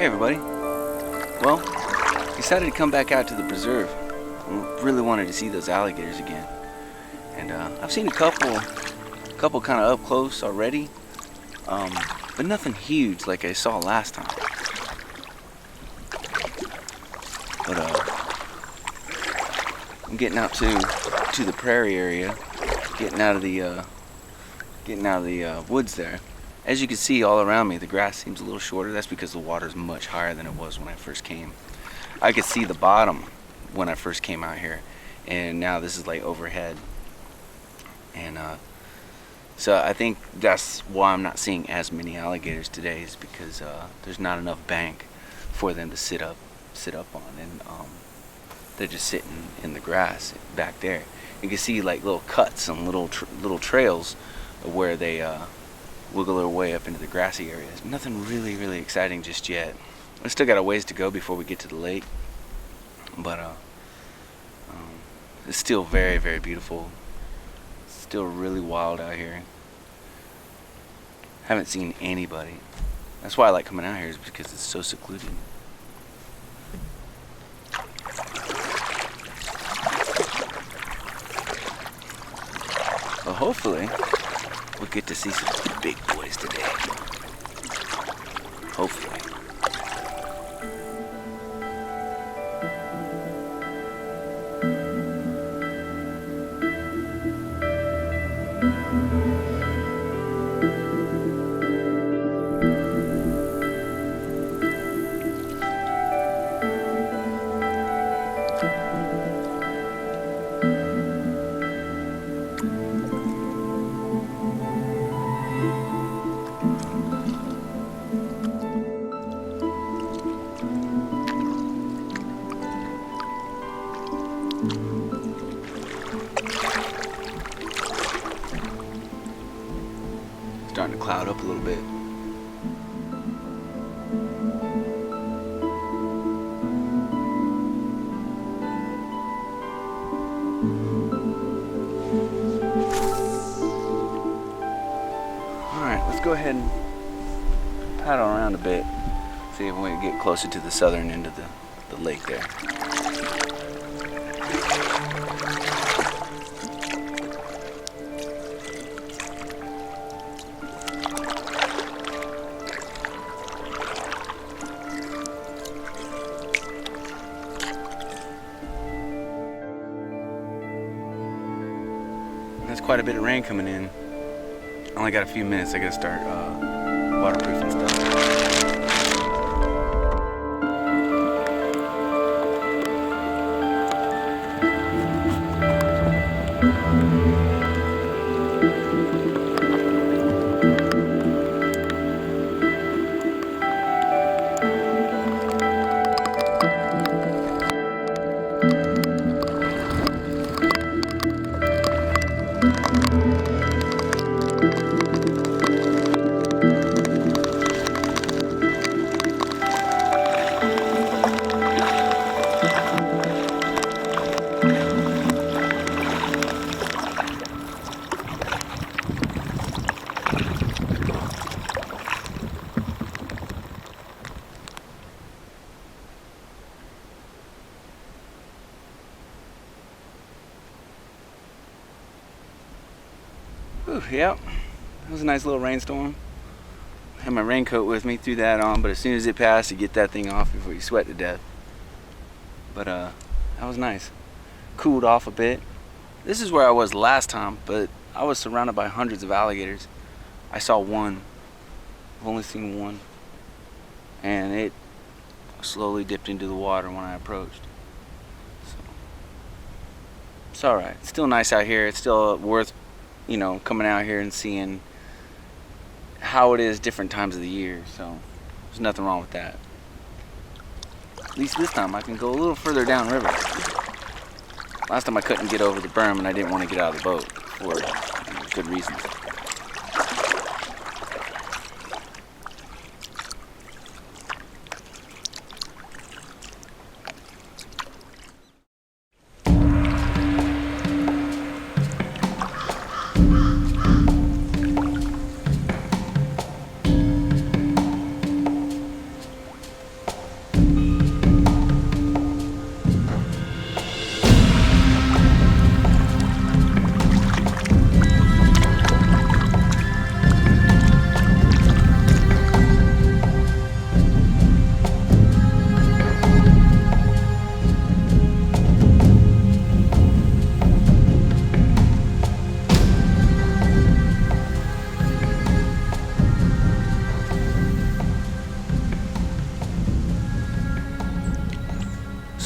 Hey everybody. Well, decided to come back out to the preserve. Really wanted to see those alligators again. And I've seen a couple kind of up close already, but nothing huge like I saw last time. But I'm getting out to the prairie area, getting out of the woods there. As you can see all around me, the grass seems a little shorter. That's because the water is much higher than it was when I first came. I could see the bottom when I first came out here, and now this is like overhead. And so I think that's why I'm not seeing as many alligators today, is because there's not enough bank for them to sit up on, and they're just sitting in the grass back there. You can see like little cuts and little trails where they wiggle their way up into the grassy areas. Nothing really exciting just yet. We still got a ways to go before we get to the lake, but it's still very beautiful. It's still really wild out here. Haven't seen anybody. That's why I like coming out here, is because it's so secluded. Well, hopefully we'll get to see some big boys today. Hopefully. Starting to cloud up a little bit. Alright, let's go ahead and paddle around a bit, see if we can get closer to the southern end of the lake there. There's quite a bit of rain coming in. I only got a few minutes. I gotta start waterproofing stuff. Whew, yep, that was a nice little rainstorm. I had my raincoat with me, threw that on, but as soon as it passed, you get that thing off before you sweat to death. But that was nice. Cooled off a bit. This is where I was last time, but I was surrounded by hundreds of alligators. I saw one. I've only seen one. And it slowly dipped into the water when I approached. So it's alright. It's still nice out here. It's still worth, coming out here and seeing how it is different times of the year. So there's nothing wrong with that. At least this time I can go a little further downriver. Last time I couldn't get over the berm and I didn't want to get out of the boat for good reasons.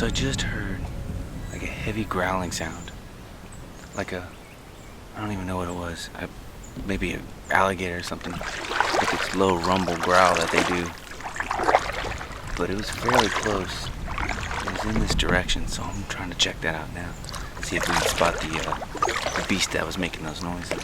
So I just heard like a heavy growling sound, like a, I don't even know what it was, maybe an alligator or something, like its low rumble growl that they do. But it was fairly close. It was in this direction, so I'm trying to check that out now. See if we can spot the beast that was making those noises.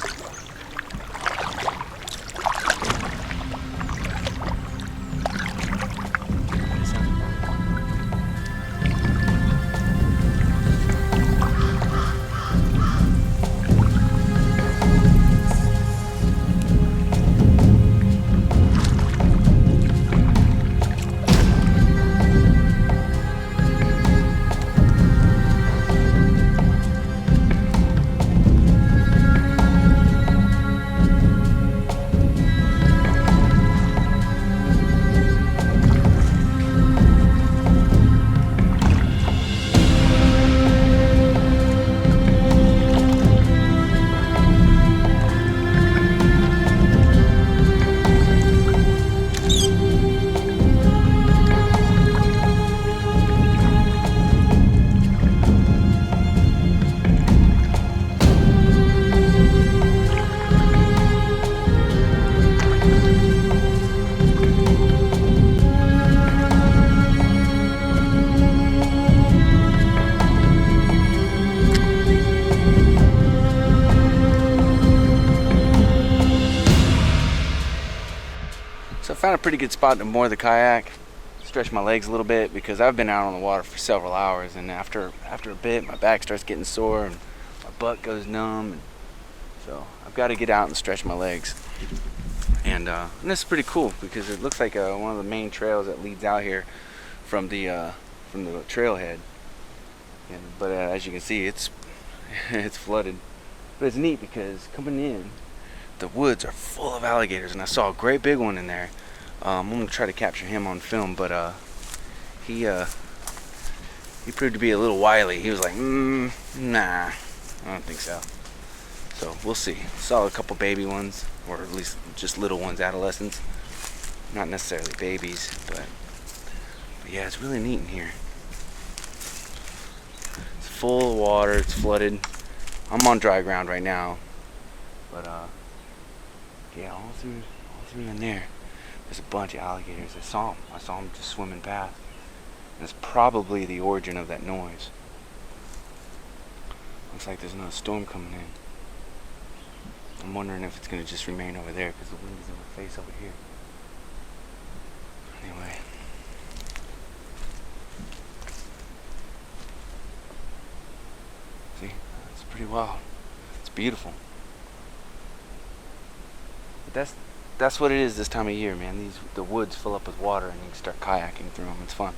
So I found a pretty good spot to moor the kayak, stretch my legs a little bit because I've been out on the water for several hours, and after a bit my back starts getting sore and my butt goes numb, and so I've got to get out and stretch my legs. And this is pretty cool because it looks like one of the main trails that leads out here from the trailhead. But as you can see, it's flooded. But it's neat because coming in, the woods are full of alligators, and I saw a great big one in there. I'm gonna try to capture him on film, but he proved to be a little wily. He was like, nah, I don't think so. So we'll see. Saw a couple baby ones, or at least just little ones, adolescents. Not necessarily babies, but yeah, it's really neat in here. It's full of water. It's flooded. I'm on dry ground right now, but yeah, all through in there, there's a bunch of alligators. I saw them just swimming past. And it's probably the origin of that noise. Looks like there's another storm coming in. I'm wondering if it's going to just remain over there because the wind is in my face over here. Anyway. See, it's pretty wild. It's beautiful. But that's what it is this time of year, man. The woods fill up with water and you can start kayaking through them. It's fun.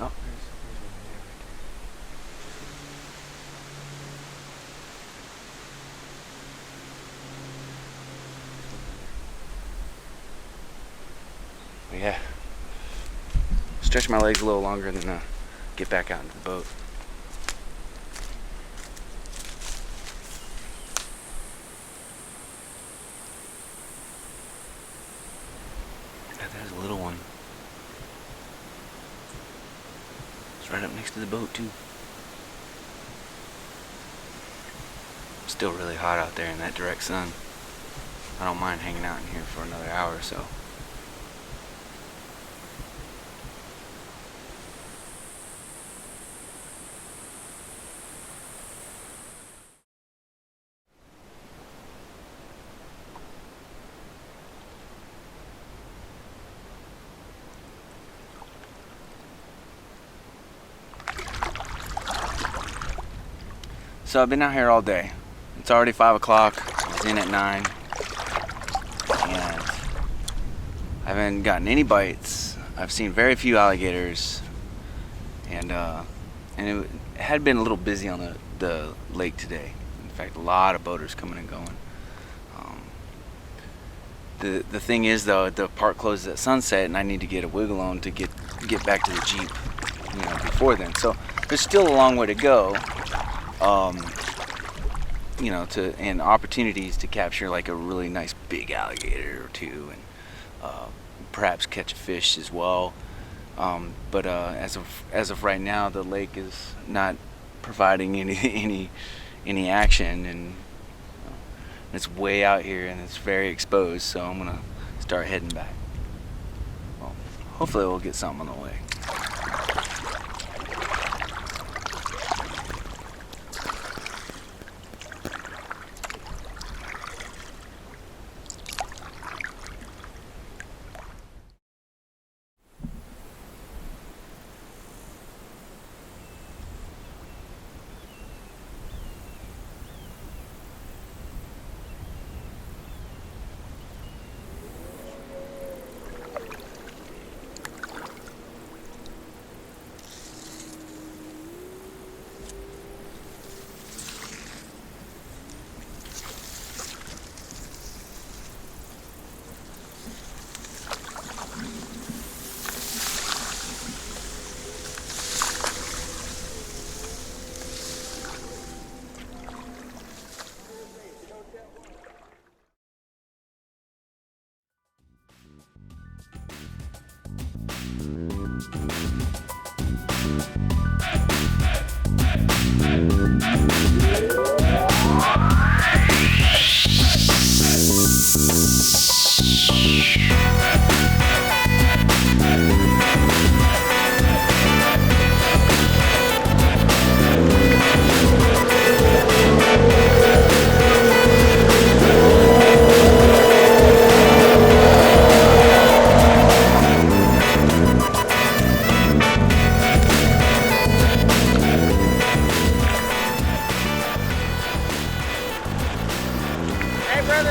Oh, there's one there right there. But yeah, stretch my legs a little longer and then get back out into the boat. There's a little one. It's right up next to the boat too. It's still really hot out there in that direct sun. I don't mind hanging out in here for another hour or so. So I've been out here all day. It's already 5 o'clock. I was in at 9. And I haven't gotten any bites. I've seen very few alligators. And it had been a little busy on the lake today. In fact, a lot of boaters coming and going. The thing is though, the park closes at sunset and I need to get a wiggle on to get back to the Jeep, before then. So there's still a long way to go. And opportunities to capture like a really nice big alligator or two, and perhaps catch a fish as well. But as of right now, the lake is not providing any action, and it's way out here and it's very exposed. So I'm gonna start heading back. Well, hopefully we'll get something on the way.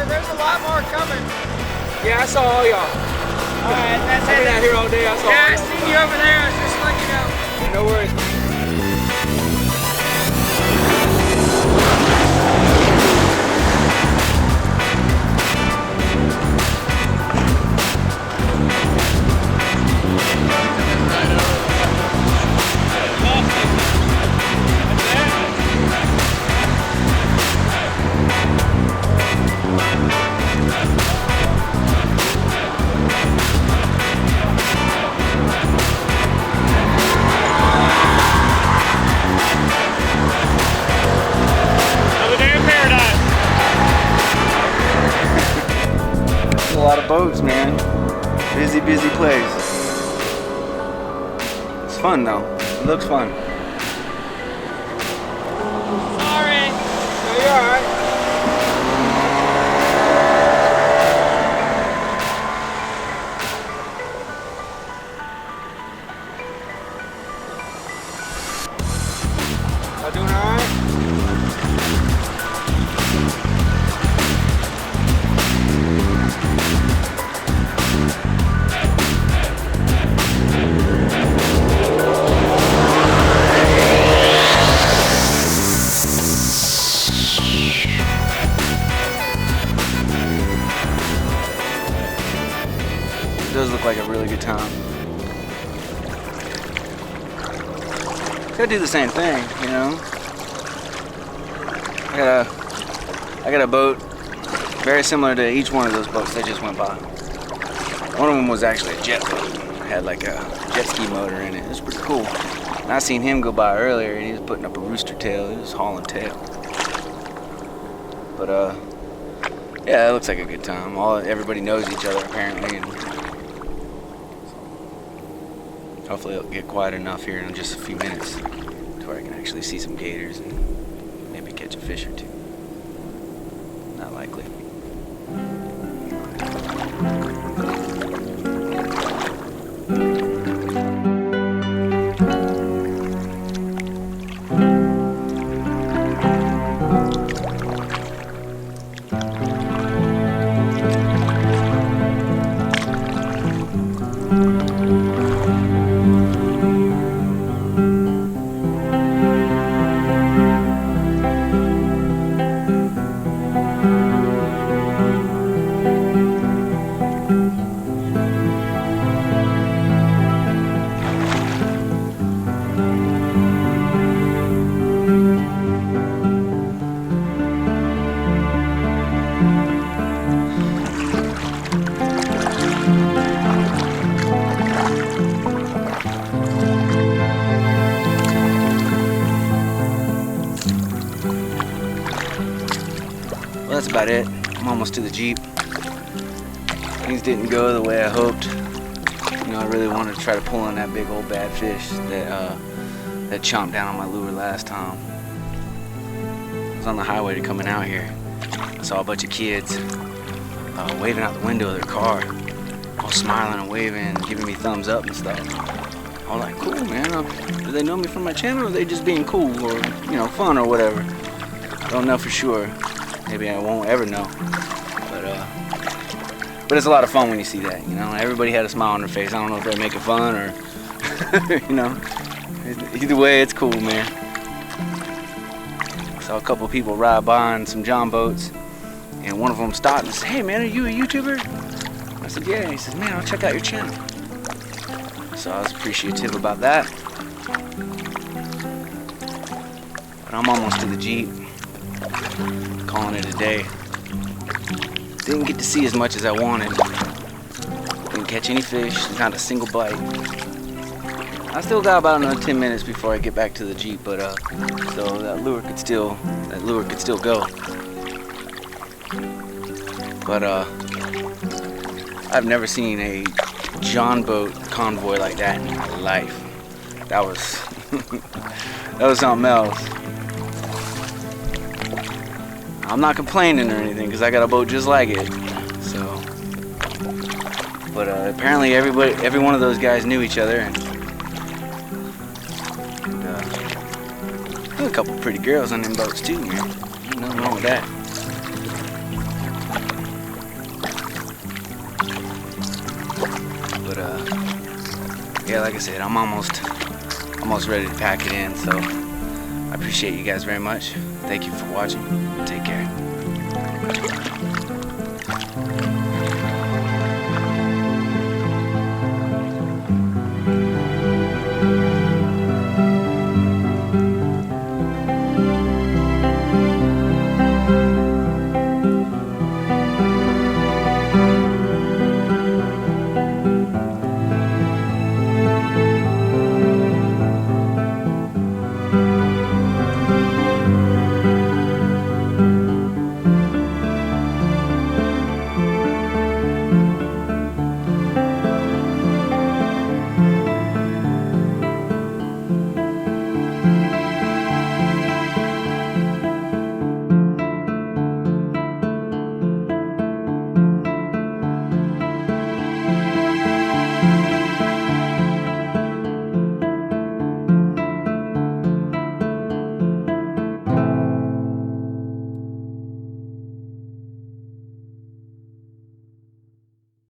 There's a lot more coming. Yeah, I saw all y'all. Alright, that's it. I've been out here all day. I saw. Yeah, I seen you over there. I was just letting you know. No worries. A lot of boats, man. Busy place. It's fun though. It looks fun. Sorry. No, you're alright. Y'all doing alright? It does look like a really good time. Gotta do the same thing, you know. I got a boat very similar to each one of those boats that just went by. One of them was actually a jet boat. It had like a jet ski motor in it. It was pretty cool. And I seen him go by earlier and he was putting up a rooster tail. He was hauling tail. But yeah, it looks like a good time. Everybody knows each other apparently, and hopefully it'll get quiet enough here in just a few minutes to where I can actually see some gators and maybe catch a fish or two. Not likely. about it. I'm almost to the Jeep. Things didn't go the way I hoped. You know, I really wanted to try to pull in that big old bad fish that chomped down on my lure last time. I was on the highway coming out here. I saw a bunch of kids waving out the window of their car, all smiling and waving and giving me thumbs up and stuff. I was like, cool, man. Do they know me from my channel, or are they just being cool, or, you know, fun or whatever? I don't know for sure. Maybe I won't ever know. But it's a lot of fun when you see that, you know. Everybody had a smile on their face. I don't know if they're making fun or, you know. Either way, it's cool, man. Saw a couple of people ride by on some John boats, and one of them stopped and said, "Hey, man, are you a YouTuber?" I said, "Yeah." He says, "Man, I'll check out your channel." So I was appreciative about that. But I'm almost to the Jeep. Calling it a day. Didn't get to see as much as I wanted. Didn't catch any fish, not a single bite. I still got about another 10 minutes before I get back to the Jeep, but so that lure could still go. But I've never seen a John boat convoy like that in my life. That was that was something else. I'm not complaining or anything because I got a boat just like it. So, but apparently every one of those guys knew each other, and there were a couple pretty girls on them boats too, man. Ain't nothing wrong with that. But yeah, like I said, I'm almost ready to pack it in. So I appreciate you guys very much. Thank you for watching. Take care.